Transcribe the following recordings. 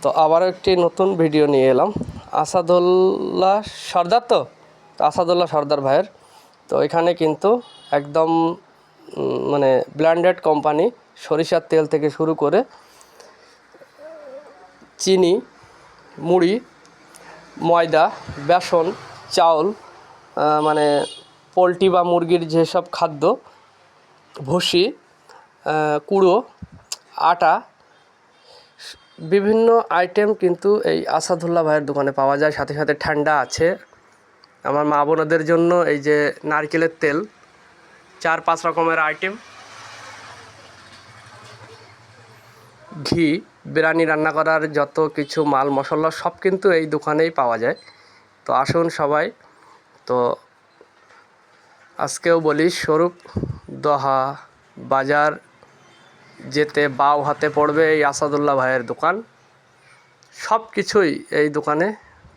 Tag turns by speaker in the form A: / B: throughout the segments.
A: তো আবারও একটি নতুন ভিডিও নিয়ে এলাম আসাদুল্লাহ সর্দার। তো আসাদুল্লাহ সর্দার ভাইয়ের তো এখানে কিন্তু একদম মানে ব্ল্যান্ডেড কোম্পানি, সরিষার তেল থেকে শুরু করে চিনি, মুড়ি, ময়দা, বেসন, চাউল, মানে পোলট্রি বা মুরগির যেসব খাদ্য, ভুসি, কুড়ো, আটা, বিভিন্ন আইটেম কিন্তু এই আসাদুল্লাহ ভাইয়ের দোকানে পাওয়া যায়। সাথে সাথে ঠান্ডা আছে। আমার মা বোনদের জন্য এই যে নারকেলের তেল, 4-5 রকমের আইটেম, ঘি, বিরিয়ানি রান্না করার যত কিছু মাল মশলা সব কিন্তু এই দোকানেই পাওয়া যায়। তো আসুন সবাই। তো আজকেও বলি, স্বরূপদহা বাজার যেতে বাও হাতে পড়বে এই আসাদুল্লাহ ভাইয়ের দোকান। সব কিছুই এই দোকানে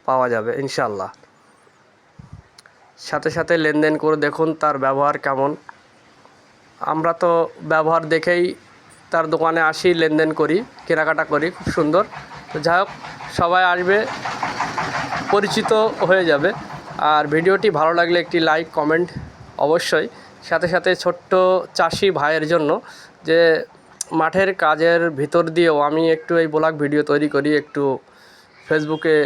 A: পাওয়া যাবে ইনশাল্লাহ। সাথে সাথে লেনদেন করে দেখুন তার ব্যবহার কেমন। আমরা তো ব্যবহার দেখেই তার দোকানে আসি, লেনদেন করি, কেনাকাটা করি, খুব সুন্দর। তো যাই হোক, সবাই আসবে, পরিচিত হয়ে যাবে। আর ভিডিওটি ভালো লাগলে একটি লাইক, কমেন্ট অবশ্যই। সাথে সাথে ছোট্ট চাষি ভাইয়ের জন্য, যে মাঠের কাজের ভিতর দিয়েও আমি একটু এই ব্লগ ভিডিও তৈরি করি, একটু ফেসবুকে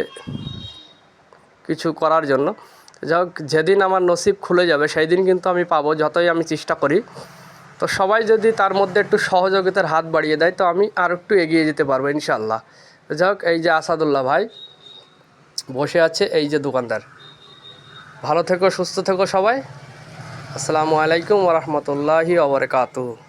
A: কিছু করার জন্য। যাই হোক, যেদিন আমার নসিব খুলে যাবে সেই দিন কিন্তু আমি পাবো, যতই আমি চেষ্টা করি। তো সবাই যদি তার মধ্যে একটু সহযোগিতার হাত বাড়িয়ে দেয় তো আমি আর একটু এগিয়ে যেতে পারবো ইনশাল্লাহ। যাই হোক, এই যে আসাদুল্লাহ ভাই বসে আছে, এই যে দোকানদার। ভালো থেকো, সুস্থ থেকো সবাই। আসসালামু আলাইকুম ওয়া রাহমাতুল্লাহি ওয়া বারাকাতুহু।